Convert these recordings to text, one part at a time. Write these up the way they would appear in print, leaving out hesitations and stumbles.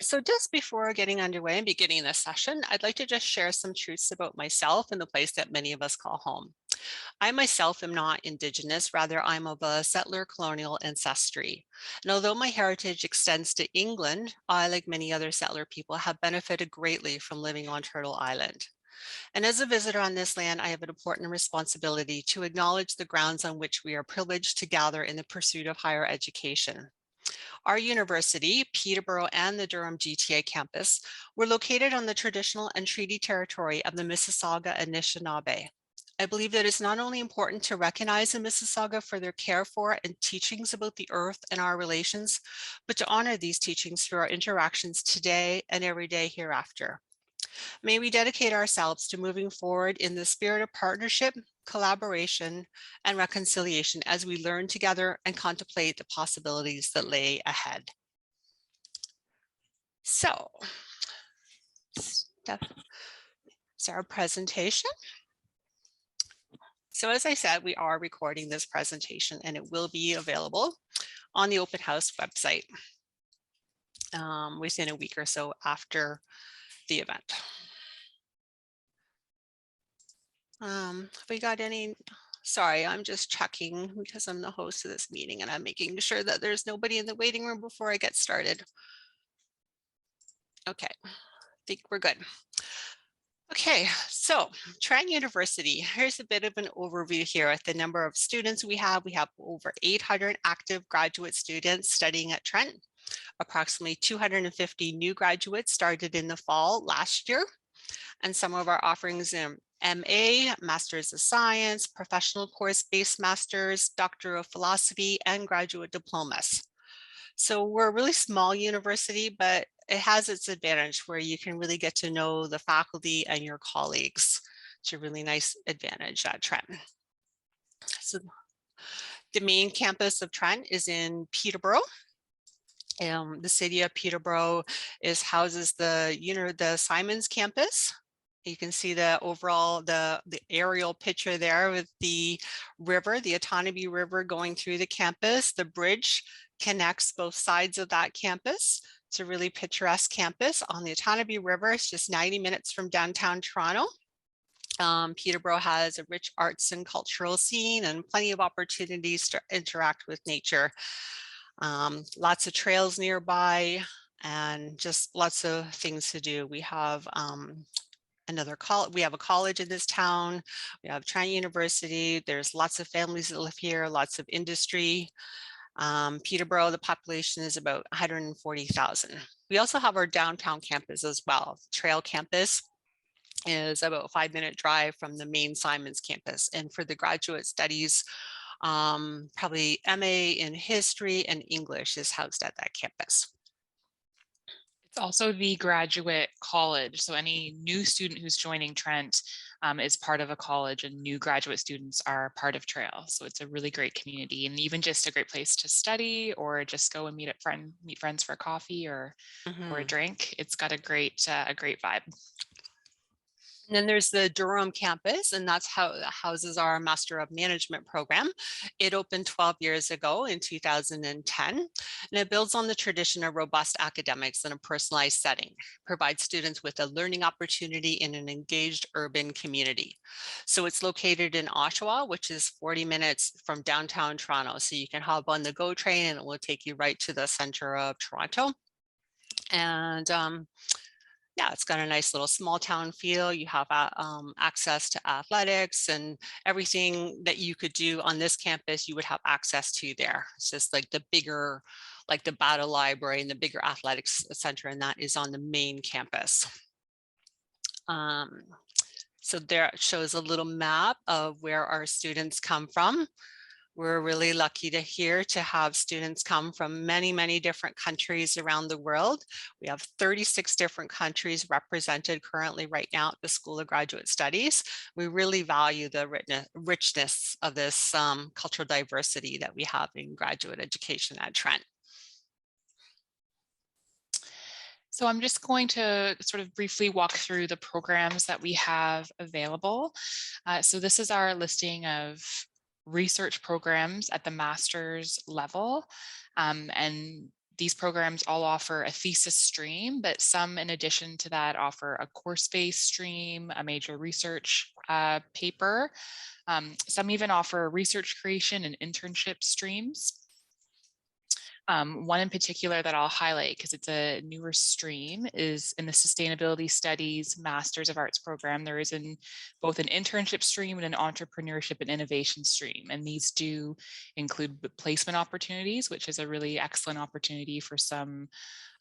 So just before getting underway and beginning this session, I'd like to just share some truths about myself and the place that many of us call home. I myself am not Indigenous, rather I'm of a settler colonial ancestry. And although my heritage extends to England, I, like many other settler people, have benefited greatly from living on Turtle Island. And as a visitor on this land, I have an important responsibility to acknowledge the grounds on which we are privileged to gather in the pursuit of higher education. Our university, Peterborough and the Durham GTA campus, were located on the traditional and treaty territory of the Mississauga Anishinaabe. I believe that it's not only important to recognize the Mississauga for their care for and teachings about the earth and our relations, but to honor these teachings through our interactions today and every day hereafter. May we dedicate ourselves to moving forward in the spirit of partnership, collaboration, and reconciliation as we learn together and contemplate the possibilities that lay ahead. So, that's our presentation. So as I said, we are recording this presentation and it will be available on the Open House website within a week or so after the event. Have we got any? Sorry, I'm just checking because I'm the host of this meeting and I'm making sure that there's nobody in the waiting room before I get started. Okay, I think we're good. Okay, so Trent University, here's a bit of an overview here at the number of students we have. We have over 800 active graduate students studying at Trent. Approximately 250 new graduates started in the fall last year. And some of our offerings in MA, Masters of Science, professional course-based masters, Doctor of Philosophy, and graduate diplomas. So we're a really small university, but it has its advantage where you can really get to know the faculty and your colleagues. It's a really nice advantage at Trent. So the main campus of Trent is in Peterborough. The city of Peterborough houses the Simons campus. You can see the overall, the aerial picture there with the river, the Otonabee River going through the campus. The bridge connects both sides of that campus. It's a really picturesque campus on the Otonabee River. It's just 90 minutes from downtown Toronto. Peterborough has a rich arts and cultural scene and plenty of opportunities to interact with nature. Lots of trails nearby and just lots of things to do. We have we have a college in this town. We have Trent University. There's lots of families that live here, lots of industry. Peterborough, the population is about 140,000. We also have our downtown campus as well. Trail campus is about a 5-minute drive from the main Simons campus. And for the graduate studies, probably MA in history and English is housed at that campus. It's also the graduate college. So any new student who's joining Trent is part of a college, and new graduate students are part of Trail. So it's a really great community and even just a great place to study or just go and meet friends for a coffee or a drink. It's got a great vibe. And then there's the Durham campus, and that's how it houses our Master of Management program. It opened 12 years ago in 2010, and it builds on the tradition of robust academics in a personalized setting, provides students with a learning opportunity in an engaged urban community. So it's located in Oshawa, which is 40 minutes from downtown Toronto. So you can hop on the GO train and it will take you right to the center of Toronto. And yeah, it's got a nice little small town feel. You have access to athletics and everything that you could do on this campus, you would have access to there. It's just like the bigger, like the Battle Library and the bigger athletics center, and that is on the main campus. So there it shows a little map of where our students come from. We're really lucky to have students come from many, many different countries around the world. We have 36 different countries represented currently right now at the School of Graduate Studies. We really value the richness of this cultural diversity that we have in graduate education at Trent. So I'm just going to sort of briefly walk through the programs that we have available. So this is our listing of research programs at the master's level. And These programs all offer a thesis stream, but some in addition to that offer a course-based stream, a major research paper. Some even offer research creation and internship streams. One in particular that I'll highlight because it's a newer stream is in the Sustainability Studies Masters of Arts program. There is both an internship stream and an entrepreneurship and innovation stream. And these do include placement opportunities, which is a really excellent opportunity for some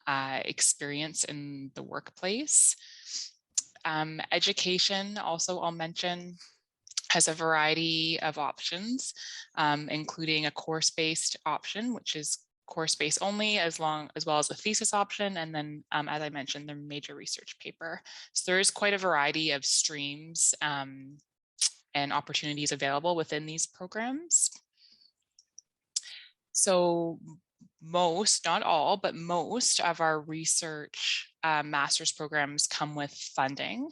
experience in the workplace. Education also I'll mention has a variety of options, including a course-based option, which is course-based only, as well as a thesis option, and then, as I mentioned, the major research paper. So there is quite a variety of streams and opportunities available within these programs. So most, not all, but most of our research master's programs come with funding.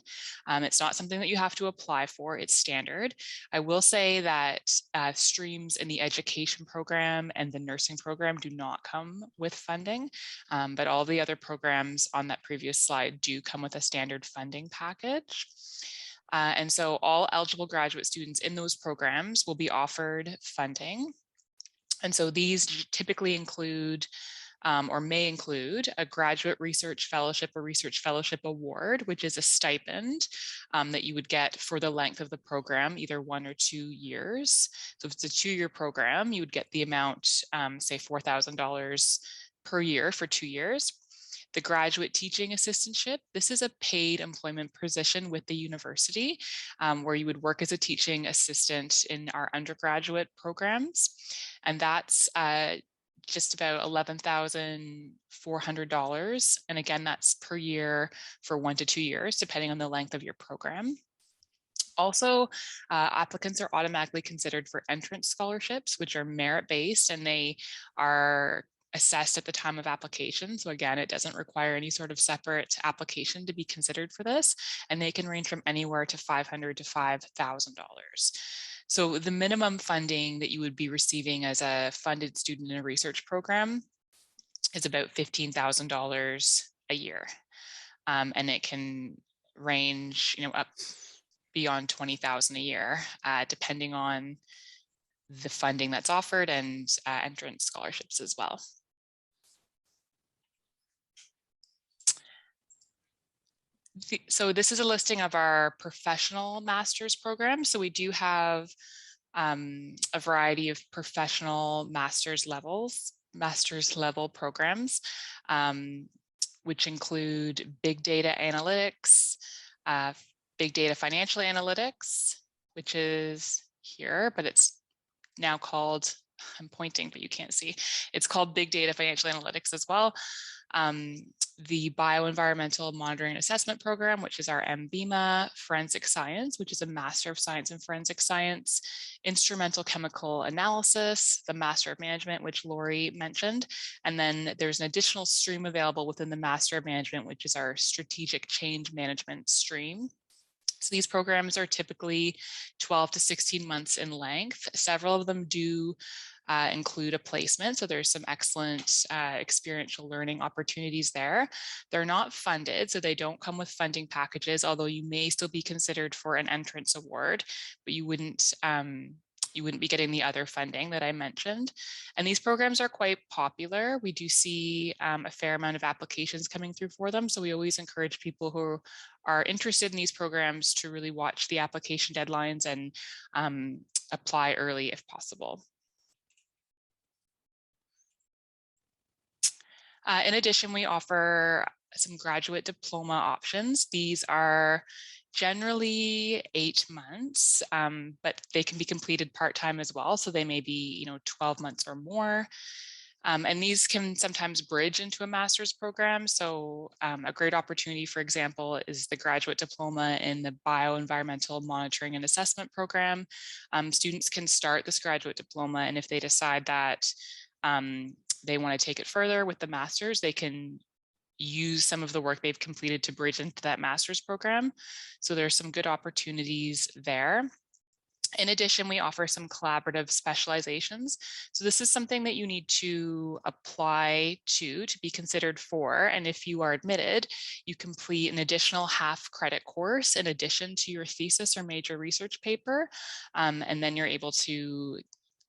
It's not something that you have to apply for, it's standard. I will say that streams in the education program and the nursing program do not come with funding, but all the other programs on that previous slide do come with a standard funding package. And so all eligible graduate students in those programs will be offered funding. And so these typically include or may include a graduate research fellowship or research fellowship award, which is a stipend that you would get for the length of the program, either 1 or 2 years. So if it's a 2-year program, you would get the amount, say $4,000 per year for 2 years. The graduate teaching assistantship, this is a paid employment position with the university where you would work as a teaching assistant in our undergraduate programs. And that's just about $11,400. And again, that's per year for 1 to 2 years, depending on the length of your program. Also, applicants are automatically considered for entrance scholarships, which are merit-based, and they are assessed at the time of application. So again, it doesn't require any sort of separate application to be considered for this, and they can range from anywhere to $500 to $5,000. So the minimum funding that you would be receiving as a funded student in a research program is about $15,000 a year. And it can range, up beyond $20,000 a year, depending on the funding that's offered and entrance scholarships as well. So this is a listing of our professional master's programs. So we do have a variety of professional master's level programs, which include big data analytics, big data financial analytics, which is here, but it's now called, I'm pointing, but you can't see, it's called big data financial analytics as well. The bioenvironmental monitoring and assessment program, which is our MBMA, forensic science, which is a Master of Science in Forensic Science, instrumental chemical analysis, the Master of Management, which Lori mentioned. And then there's an additional stream available within the Master of Management, which is our strategic change management stream. So these programs are typically 12 to 16 months in length. Several of them do include a placement. So there's some excellent experiential learning opportunities there. They're not funded, so they don't come with funding packages, although you may still be considered for an entrance award, but you wouldn't be getting the other funding that I mentioned. And these programs are quite popular. We do see a fair amount of applications coming through for them. So we always encourage people who are interested in these programs to really watch the application deadlines and apply early if possible. In addition, we offer some graduate diploma options. These are generally 8 months, but they can be completed part-time as well. So they may be, 12 months or more. And these can sometimes bridge into a master's program. So a great opportunity, for example, is the graduate diploma in the bioenvironmental monitoring and assessment program. Students can start this graduate diploma, and if they decide that they want to take it further with the master's, they can use some of the work they've completed to bridge into that master's program. So there's some good opportunities there. In addition, we offer some collaborative specializations. So this is something that you need to apply to be considered for. And if you are admitted, you complete an additional half-credit course in addition to your thesis or major research paper. And then you're able to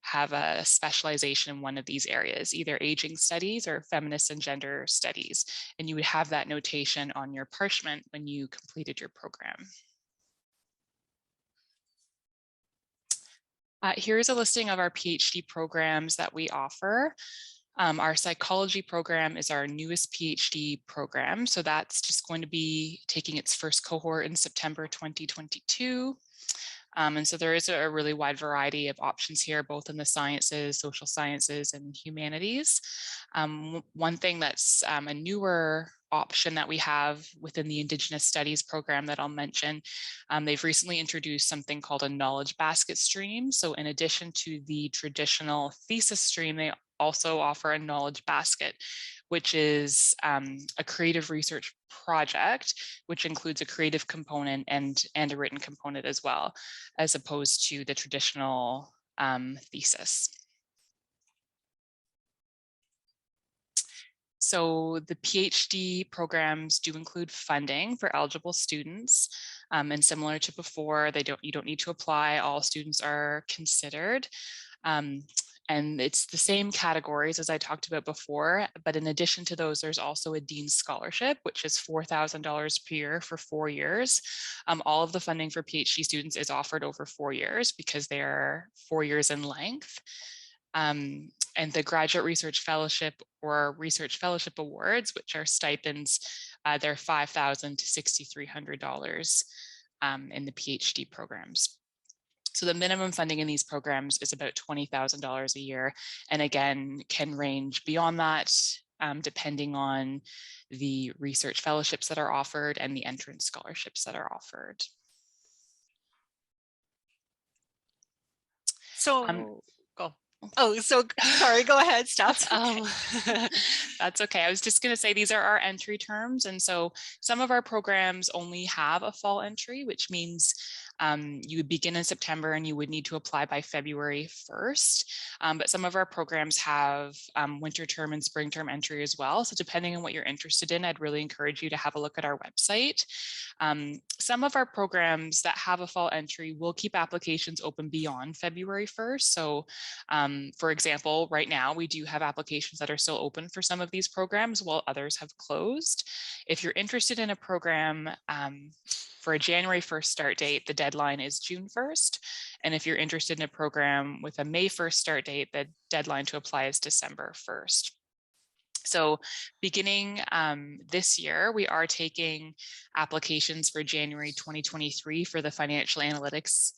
have a specialization in one of these areas, either aging studies or feminist and gender studies. And you would have that notation on your parchment when you completed your program. Here's a listing of our PhD programs that we offer. Our psychology program is our newest PhD program. So that's just going to be taking its first cohort in September 2022. And so there is a really wide variety of options here, both in the sciences, social sciences, and humanities. One thing that's a newer option that we have within the Indigenous Studies program that I'll mention, they've recently introduced something called a knowledge basket stream. So in addition to the traditional thesis stream, they also offer a knowledge basket, which is a creative research project, which includes a creative component and a written component as well, as opposed to the traditional thesis. So the PhD programs do include funding for eligible students. And similar to before, you don't need to apply, all students are considered. And it's the same categories as I talked about before, but in addition to those, there's also a Dean's Scholarship, which is $4,000 per year for 4 years. All of the funding for PhD students is offered over 4 years because they are 4 years in length. And the Graduate Research Fellowship or Research Fellowship Awards, which are stipends, they're $5,000 to $6,300 in the PhD programs. So the minimum funding in these programs is about $20,000 a year, and again, can range beyond that depending on the research fellowships that are offered and the entrance scholarships that are offered. So go. Oh, so sorry, go ahead, Steph. That's okay. I was just going to say these are our entry terms. And so some of our programs only have a fall entry, which means you would begin in September and you would need to apply by February 1st. But some of our programs have winter term and spring term entry as well. So depending on what you're interested in, I'd really encourage you to have a look at our website. Some of our programs that have a fall entry will keep applications open beyond February 1st. So for example, right now we do have applications that are still open for some of these programs while others have closed. If you're interested in a program for a January 1st start date, the deadline is June 1st. And if you're interested in a program with a May 1st start date, the deadline to apply is December 1st. So beginning this year, we are taking applications for January 2023 for the financial analytics,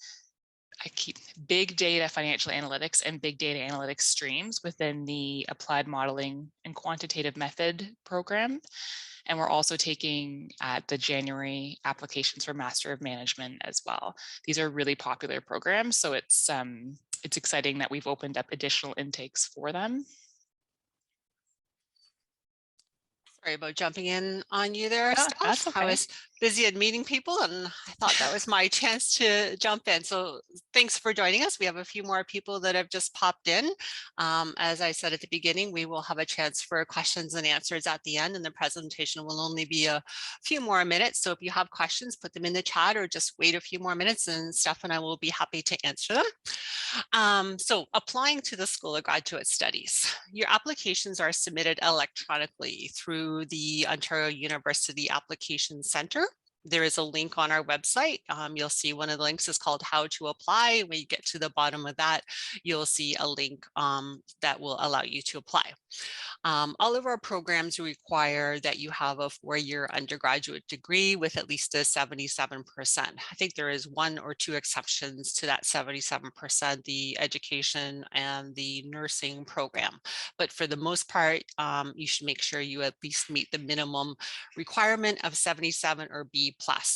big data financial analytics and big data analytics streams within the applied modeling and quantitative method program. And we're also taking the January applications for Master of Management as well. These are really popular programs, so it's exciting that we've opened up additional intakes for them. Sorry about jumping in on you there, Steph. That's okay. I was busy at meeting people and I thought that was my chance to jump in. So thanks for joining us. We have a few more people that have just popped in. As I said at the beginning, we will have a chance for questions and answers at the end, and the presentation will only be a few more minutes. So if you have questions, put them in the chat or just wait a few more minutes and Steph and I will be happy to answer them. So applying to the School of Graduate Studies, your applications are submitted electronically through the Ontario University Application Center. There is a link on our website. You'll see one of the links is called How to Apply. When you get to the bottom of that, you'll see a link that will allow you to apply. All of our programs require that you have a 4-year undergraduate degree with at least a 77%. I think there is 1 or 2 exceptions to that 77%, the education and the nursing program. But for the most part, you should make sure you at least meet the minimum requirement of 77 or B+,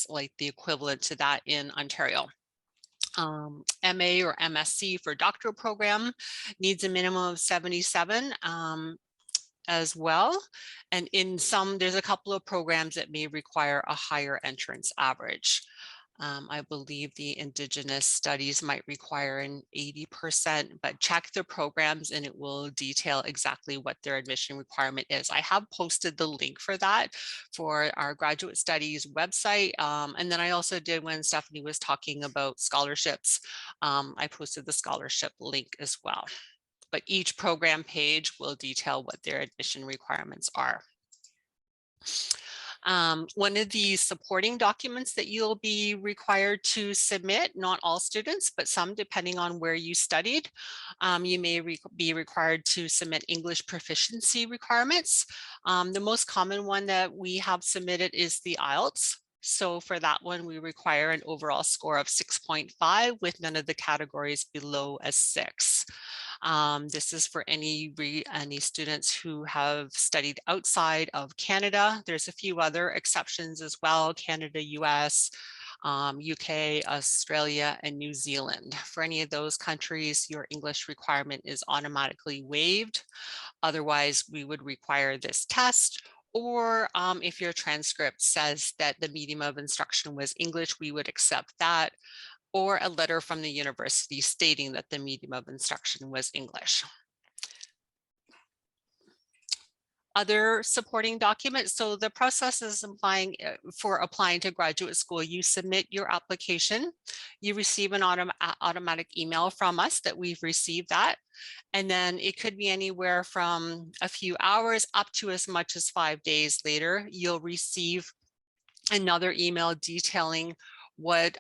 like the equivalent to that in Ontario. MA or MSc for doctoral program needs a minimum of 77 as well. And in some, there's a couple of programs that may require a higher entrance average. I believe the Indigenous studies might require an 80%, but check the programs and it will detail exactly what their admission requirement is. I have posted the link for that for our graduate studies website. And then I also did, when Stephanie was talking about scholarships, I posted the scholarship link as well. But each program page will detail what their admission requirements are. One of the supporting documents that you'll be required to submit, not all students, but some depending on where you studied, you may be required to submit English proficiency requirements. The most common one that we have submitted is the IELTS. So for that one, we require an overall score of 6.5 with none of the categories below a 6. This is for any students who have studied outside of Canada. There's a few other exceptions as well: Canada, US, UK, Australia, and New Zealand. For any of those countries, your English requirement is automatically waived. Otherwise, we would require this test. Or if your transcript says that the medium of instruction was English, we would accept that, or a letter from the university stating that the medium of instruction was English. Other supporting documents. So the process is for applying to graduate school. You submit your application, you receive an automatic email from us that we've received that. And then it could be anywhere from a few hours up to as much as 5 days later, you'll receive another email detailing what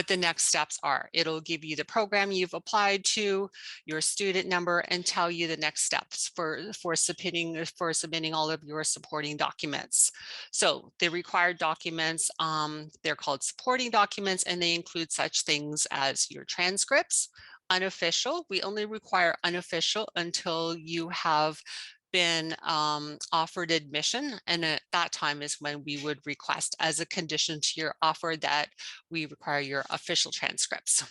the next steps are. It'll give you the program you've applied to, your student number, and tell you the next steps for submitting all of your supporting documents. So the required documents, they're called supporting documents, and they include such things as your transcripts. Unofficial, we only require unofficial until you have been offered admission, and at that time is when we would request, as a condition to your offer, that we require your official transcripts.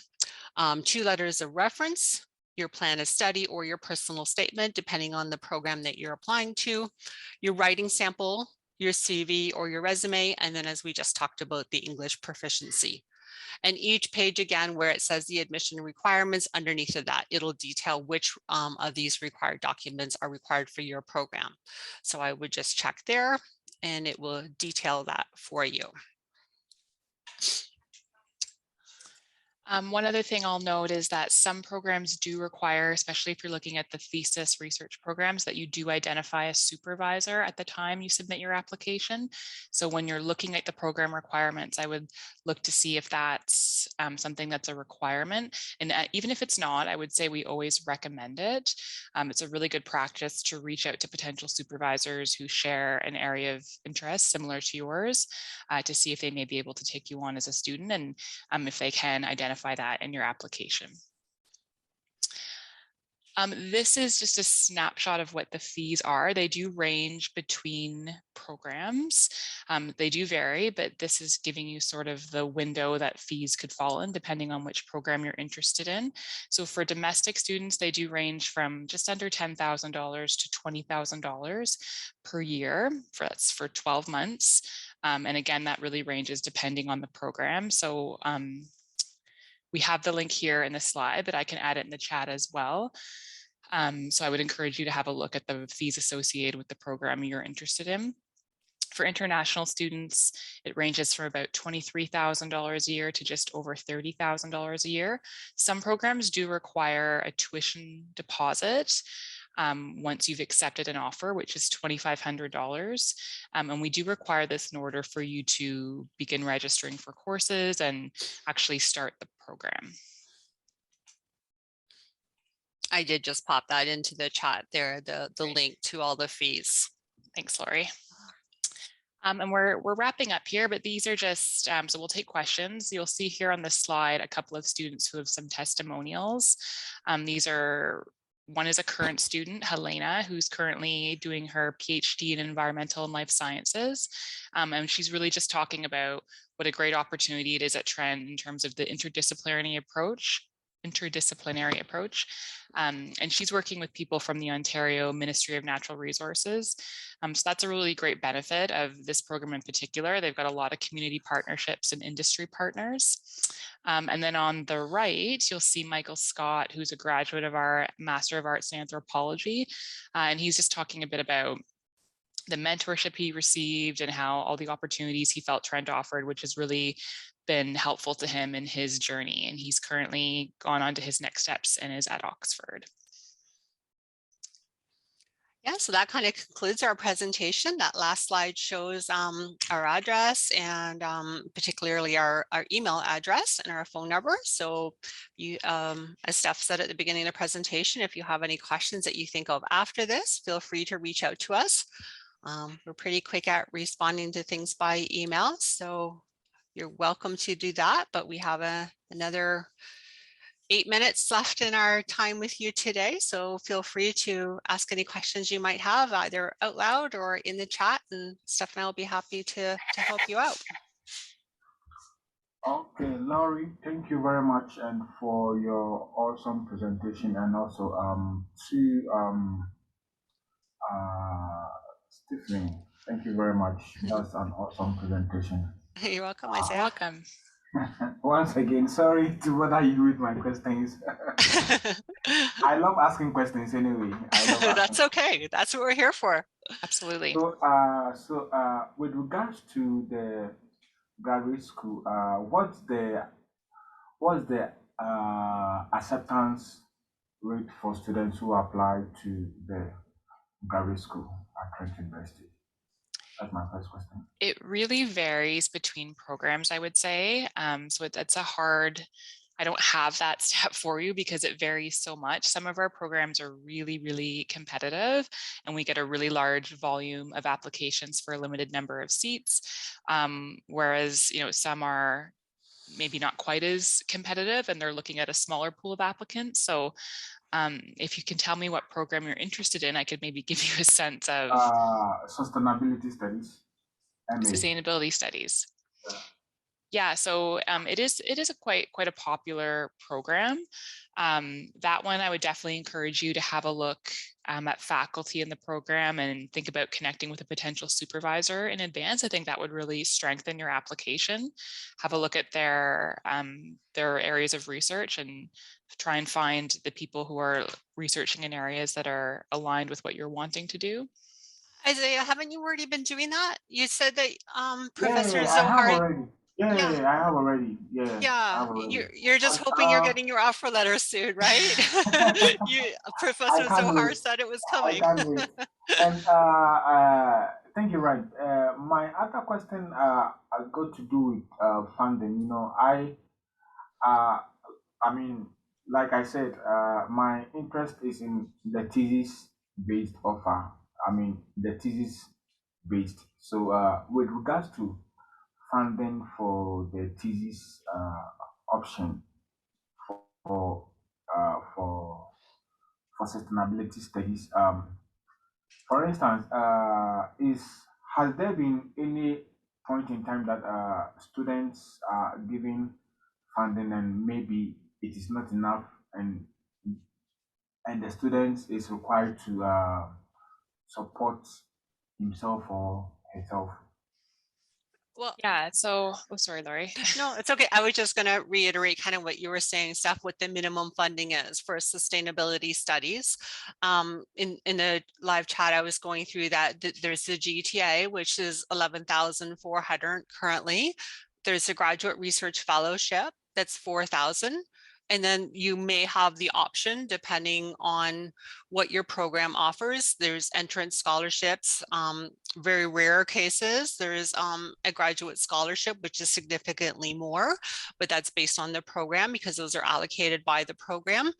2 letters of reference, your plan of study, or your personal statement, depending on the program that you're applying to, your writing sample, your CV or your resume, and then, as we just talked about, the English proficiency. And each page, again, where it says the admission requirements, underneath of that, it'll detail which of these required documents are required for your program. So I would just check there and it will detail that for you. One other thing I'll note is that some programs do require, especially if you're looking at the thesis research programs, that you do identify a supervisor at the time you submit your application. So when you're looking at the program requirements, I would look to see if that's something that's a requirement. And even if it's not, I would say we always recommend it. It's a really good practice to reach out to potential supervisors who share an area of interest similar to yours to see if they may be able to take you on as a student, and if they can, identify that in your application. This is just a snapshot of what the fees are. They do range between programs. They do vary, but this is giving you sort of the window that fees could fall in depending on which program you're interested in. So for domestic students, they do range from just under $10,000 to $20,000 per year. That's for 12 months. And again, that really ranges depending on the program. So we have the link here in the slide, but I can add it in the chat as well. So I would encourage you to have a look at the fees associated with the program you're interested in. For international students, it ranges from about $23,000 a year to just over $30,000 a year. Some programs do require a tuition deposit once you've accepted an offer, which is $2,500. And we do require this in order for you to begin registering for courses and actually start the program. I did just pop that into the chat there, the link to all the fees. Thanks, Lori. And we're wrapping up here, but these are just, so we'll take questions. You'll see here on this slide a couple of students who have some testimonials. These are, one is a current student, Helena, who's currently doing her PhD in environmental and life sciences. And she's really just talking about what a great opportunity it is at Trent in terms of the interdisciplinary approach interdisciplinary approach. And she's working with people from the Ontario Ministry of Natural Resources. So that's a really great benefit of this program in particular. They've got a lot of community partnerships and industry partners. And then on the right, you'll see Michael Scott, who's a graduate of our Master of Arts in Anthropology. And he's just talking a bit about the mentorship he received and how all the opportunities he felt Trent offered, which has really been helpful to him in his journey. And he's currently gone on to his next steps and is at Oxford. Yeah, so that kind of concludes our presentation. That last slide shows our address and particularly our email address and our phone number. So you, as Steph said at the beginning of the presentation, if you have any questions that you think of after this, feel free to reach out to us. We're pretty quick at responding to things by email, so you're welcome to do that. But we have another 8 minutes left in our time with you today, so feel free to ask any questions you might have either out loud or in the chat, and Steph and I will be happy to help you out. Okay, Laurie, thank you very much and for your awesome presentation, and also to Stephanie, thank you very much. That's an awesome presentation. You're welcome, Isaiah. Welcome. Once again, sorry to bother you with my questions. I love asking questions anyway. That's okay. That's what we're here for. Absolutely. So, with regards to the graduate school, what's the acceptance rate for students who apply to the graduate school at Trent University? That's my first question. It really varies between programs, I would say. So it's a hard, I don't have that stat for you because it varies so much. Some of our programs are really, really competitive and we get a really large volume of applications for a limited number of seats. Whereas, some are maybe not quite as competitive and they're looking at a smaller pool of applicants. So if you can tell me what program you're interested in, I could maybe give you a sense of Sustainability studies. sustainability studies. Yeah, so it is a quite a popular program. That one I would definitely encourage you to have a look at faculty in the program and think about connecting with a potential supervisor in advance. I think that would really strengthen your application. Have a look at their areas of research and try and find the people who are researching in areas that are aligned with what you're wanting to do. Isaiah, haven't you already been doing that? You said that Professor I Zohar. have already. Yeah, I have already. Yeah, you're just hoping you're getting your offer letter soon, right? Professor Zohar said it was coming. I can't wait. And thank you, right. My other question got to do with funding. I mean, like I said, my interest is in the thesis-based offer. I mean, the thesis-based. So, with regards to funding for the thesis option for for sustainability studies. For instance, has there been any point in time that students are giving funding and maybe it is not enough, and the student is required to support himself or herself? Well, yeah, so, oh, sorry, Laurie. No, it's okay. I was just going to reiterate kind of what you were saying, Steph, what the minimum funding is for sustainability studies. In the live chat, I was going through that. There's the GTA, which is 11,400 currently. There's a graduate research fellowship that's 4,000. And then you may have the option, depending on what your program offers. There's entrance scholarships, very rare cases. There's a graduate scholarship, which is significantly more, but that's based on the program because those are allocated by the program.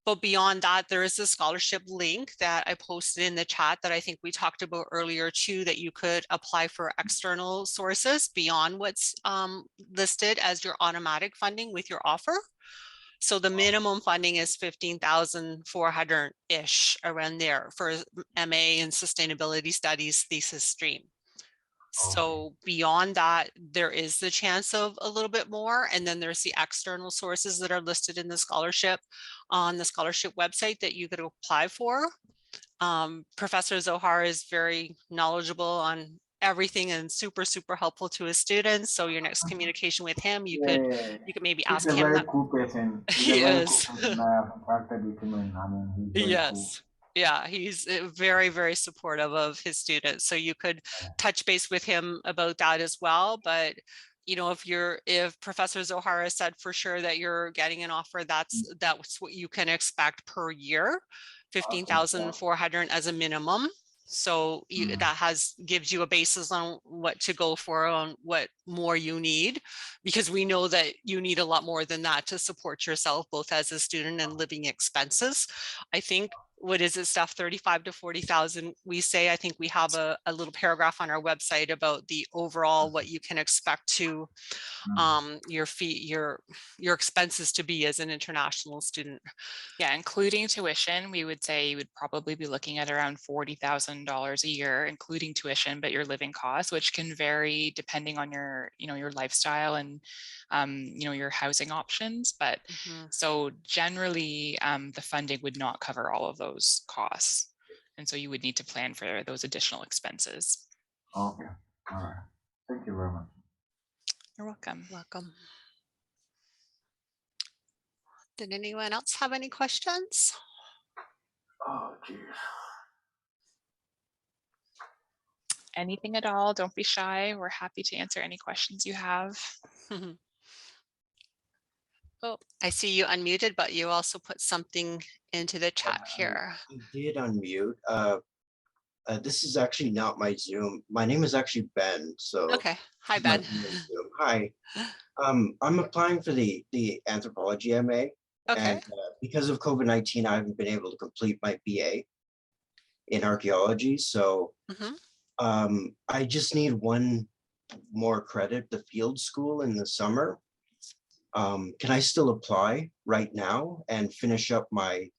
But beyond that, there is a scholarship link that I posted in the chat that I think we talked about earlier too, that you could apply for external sources beyond what's listed as your automatic funding with your offer. So the minimum funding is 15,400-ish around there for MA and sustainability studies thesis stream. So beyond that, there is the chance of a little bit more. And then there's the external sources that are listed in the scholarship on the scholarship website that you could apply for. Professor Zohar is very knowledgeable on everything and super, super helpful to his students. So your next communication with him, you could Yeah, maybe he's ask a him very that. cool person. He's a He very cool is. person. I have interacted with him, and I mean, he's very cool. Yes. Yeah, he's very, very supportive of his students. So you could touch base with him about that as well. But you know, if Professor Zohara said for sure that you're getting an offer, that's what you can expect per year, Okay. 15,400 as a minimum. So that gives you a basis on what to go for, on what more you need, because we know that you need a lot more than that to support yourself, both as a student and living expenses. I think, what is it, stuff 35 to 40,000 we say. I think we have a little paragraph on our website about the overall what you can expect to your fee, your expenses to be as an international student. Yeah, including tuition, we would say you would probably be looking at around $40,000 a year, including tuition, but your living costs, which can vary depending on your, your lifestyle and, your housing options. But so generally, the funding would not cover all of those costs. And so you would need to plan for those additional expenses. Okay. All right. Thank you very much. You're welcome. Welcome. Did anyone else have any questions? Oh, geez. Anything at all, don't be shy. We're happy to answer any questions you have. Oh, I see you unmuted, but you also put something into the chat here. I did unmute. This is actually not my Zoom. My name is actually Ben. So okay. Hi, Ben. Hi. I'm applying for the anthropology MA. Okay. And because of COVID-19, I haven't been able to complete my BA in archaeology. So I just need one more credit, the field school in the summer. Can I still apply right now and finish up my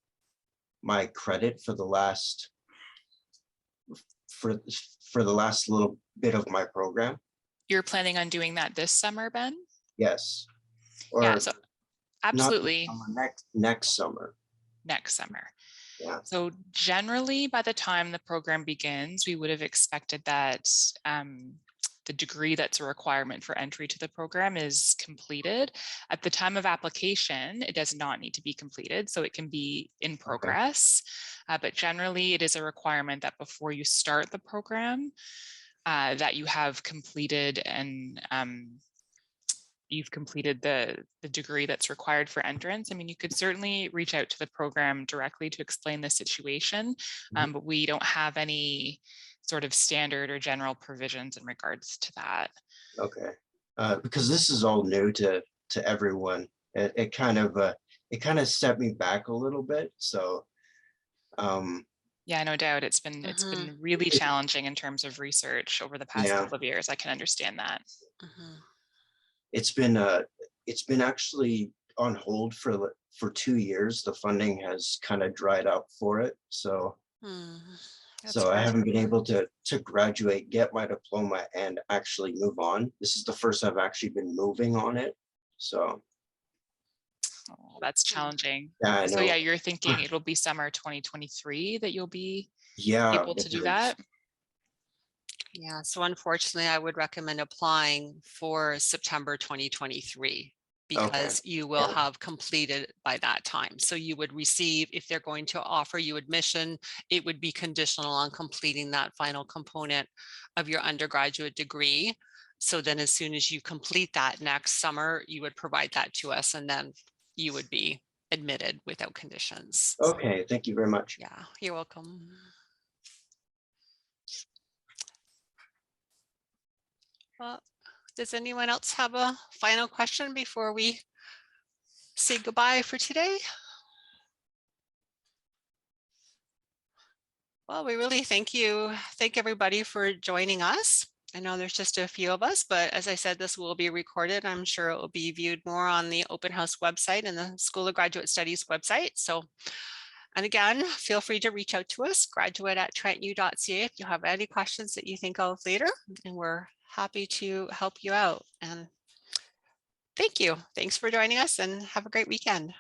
credit for the last little bit of my program? You're planning on doing that this summer, Ben? Yes. Or yeah, so absolutely. Next summer. Next summer. Yeah. So generally, by the time the program begins, we would have expected that the degree that's a requirement for entry to the program is completed. At the time of application, it does not need to be completed, so it can be in progress. But generally, it is a requirement that before you start the program, that you have completed and you've completed the degree that's required for entrance. I mean, you could certainly reach out to the program directly to explain the situation, but we don't have any sort of standard or general provisions in regards to that. Okay, because this is all new to everyone. It kind of set me back a little bit. So, yeah, no doubt. It's been really challenging in terms of research over the past couple of years. I can understand that. It's been actually on hold for 2 years. The funding has kind of dried up for it. So. So I haven't been able to graduate, get my diploma, and actually move on. This is the first I've actually been moving on it. So that's challenging. Yeah, I know. So yeah, you're thinking it'll be summer 2023 that you'll be able to do that? Yeah, so unfortunately, I would recommend applying for September 2023. Because you will have completed by that time. So you would receive, if they're going to offer you admission, it would be conditional on completing that final component of your undergraduate degree. So then as soon as you complete that next summer, you would provide that to us and then you would be admitted without conditions. Okay, thank you very much. Yeah, you're welcome. Well, does anyone else have a final question before we say goodbye for today? Well, we really thank everybody for joining us. I know there's just a few of us, but as I said, this will be recorded. I'm sure it will be viewed more on the Open House website and the School of Graduate Studies website. So And again, feel free to reach out to us, graduate@trentu.ca, if you have any questions that you think of later, and we're happy to help you out. And thank you. Thanks for joining us and have a great weekend.